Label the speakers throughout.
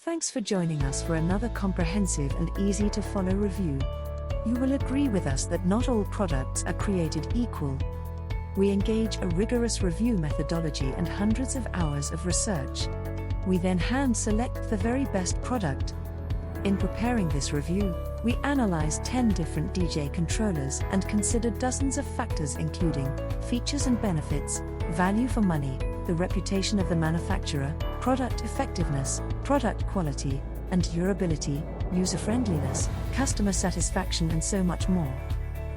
Speaker 1: Thanks for joining us for another comprehensive and easy-to-follow review. You will agree with us that not all products are created equal. We engage a rigorous review methodology and hundreds of hours of research. We then hand-select the very best product. In preparing this review, we analyzed 10 different DJ controllers and considered dozens of factors including features and benefits, value for money, the reputation of the manufacturer, product effectiveness, product quality and durability, user-friendliness, customer satisfaction and so much more.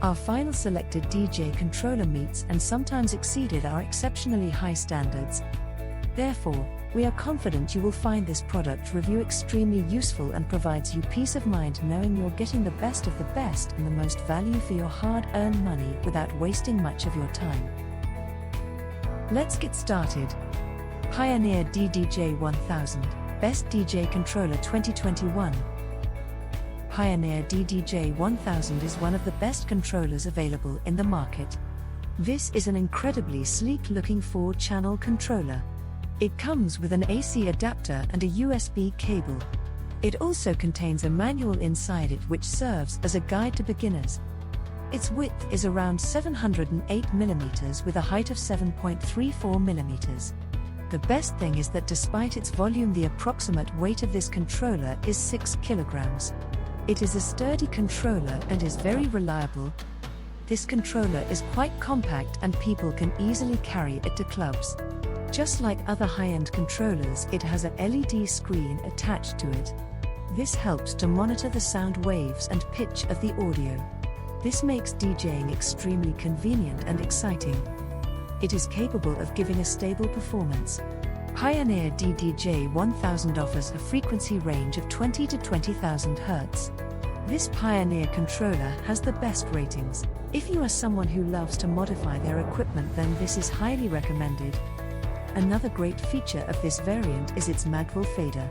Speaker 1: Our final selected DJ controller meets and sometimes exceeded our exceptionally high standards. Therefore, we are confident you will find this product review extremely useful and provides you peace of mind knowing you're getting the best of the best and the most value for your hard-earned money without wasting much of your time. Let's get started. Pioneer DDJ-1000, Best DJ Controller 2021. Pioneer DDJ-1000 is one of the best controllers available in the market. This is an incredibly sleek-looking 4-channel controller. It comes with an AC adapter and a USB cable. It also contains a manual inside it which serves as a guide to beginners. Its width is around 708 mm with a height of 7.34 mm. The best thing is that despite its volume, the approximate weight of this controller is 6 kilograms. It is a sturdy controller and is very reliable. This controller is quite compact and people can easily carry it to clubs. Just like other high-end controllers, it has a LED screen attached to it. This helps to monitor the sound waves and pitch of the audio. This makes DJing extremely convenient and exciting. It is capable of giving a stable performance. Pioneer DDJ-1000 offers a frequency range of 20 to 20,000 Hz. This Pioneer controller has the best ratings. If you are someone who loves to modify their equipment, then this is highly recommended. Another great feature of this variant is its magwell fader.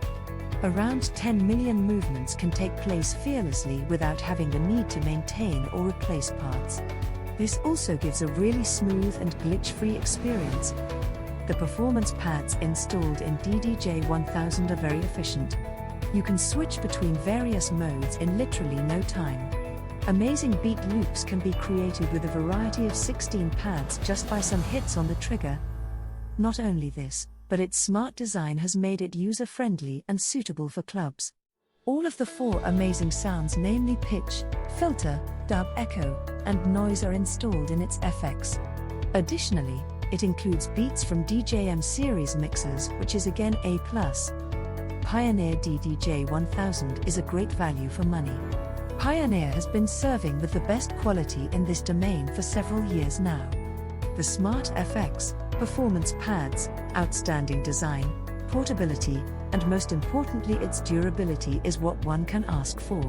Speaker 1: Around 10 million movements can take place fearlessly without having the need to maintain or replace parts. This also gives a really smooth and glitch-free experience. The performance pads installed in DDJ-1000 are very efficient. You can switch between various modes in literally no time. Amazing beat loops can be created with a variety of 16 pads just by some hits on the trigger. Not only this, but its smart design has made it user-friendly and suitable for clubs. All of the 4 amazing sounds, namely pitch, filter, dub, echo, and noise, are installed in its FX. Additionally, it includes beats from DJM series mixers, which is again A+. Pioneer DDJ-1000 is a great value for money. Pioneer has been serving with the best quality in this domain for several years now. The smart FX, performance pads, outstanding design, portability, and most importantly its durability is what one can ask for.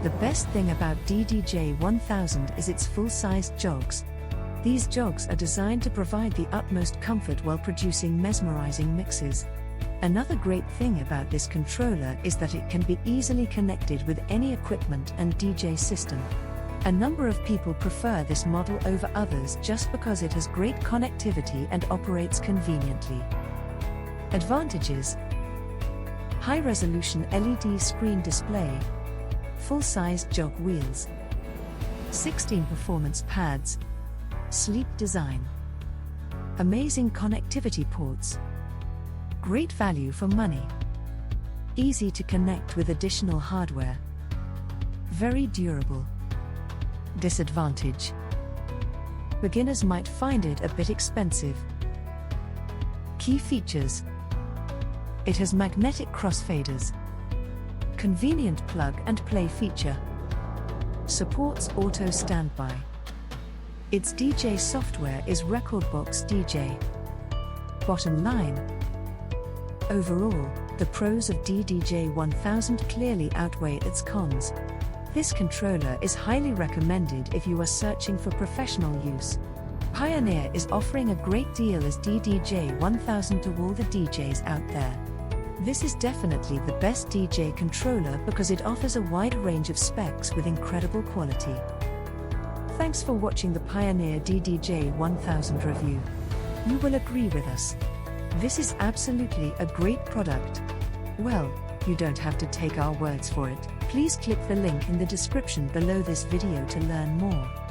Speaker 1: The best thing about DDJ-1000 is its full-sized jogs. These jogs are designed to provide the utmost comfort while producing mesmerizing mixes. Another great thing about this controller is that it can be easily connected with any equipment and DJ system. A number of people prefer this model over others just because it has great connectivity and operates conveniently. Advantages: high-resolution LED screen display, full-sized jog wheels, 16 performance pads, sleek design, amazing connectivity ports, great value for money, easy to connect with additional hardware, very durable. Disadvantage: beginners might find it a bit expensive. Key features: it has magnetic crossfaders, convenient plug and play feature, supports auto standby. Its DJ software is Rekordbox DJ. Bottom line: overall, the pros of DDJ-1000 clearly outweigh its cons. This controller is highly recommended if you are searching for professional use. Pioneer is offering a great deal as DDJ-1000 to all the DJs out there. This is definitely the best DJ controller because it offers a wide range of specs with incredible quality. Thanks for watching the Pioneer DDJ-1000 review. You will agree with us. This is absolutely a great product. Well, you don't have to take our words for it. Please click the link in the description below this video to learn more.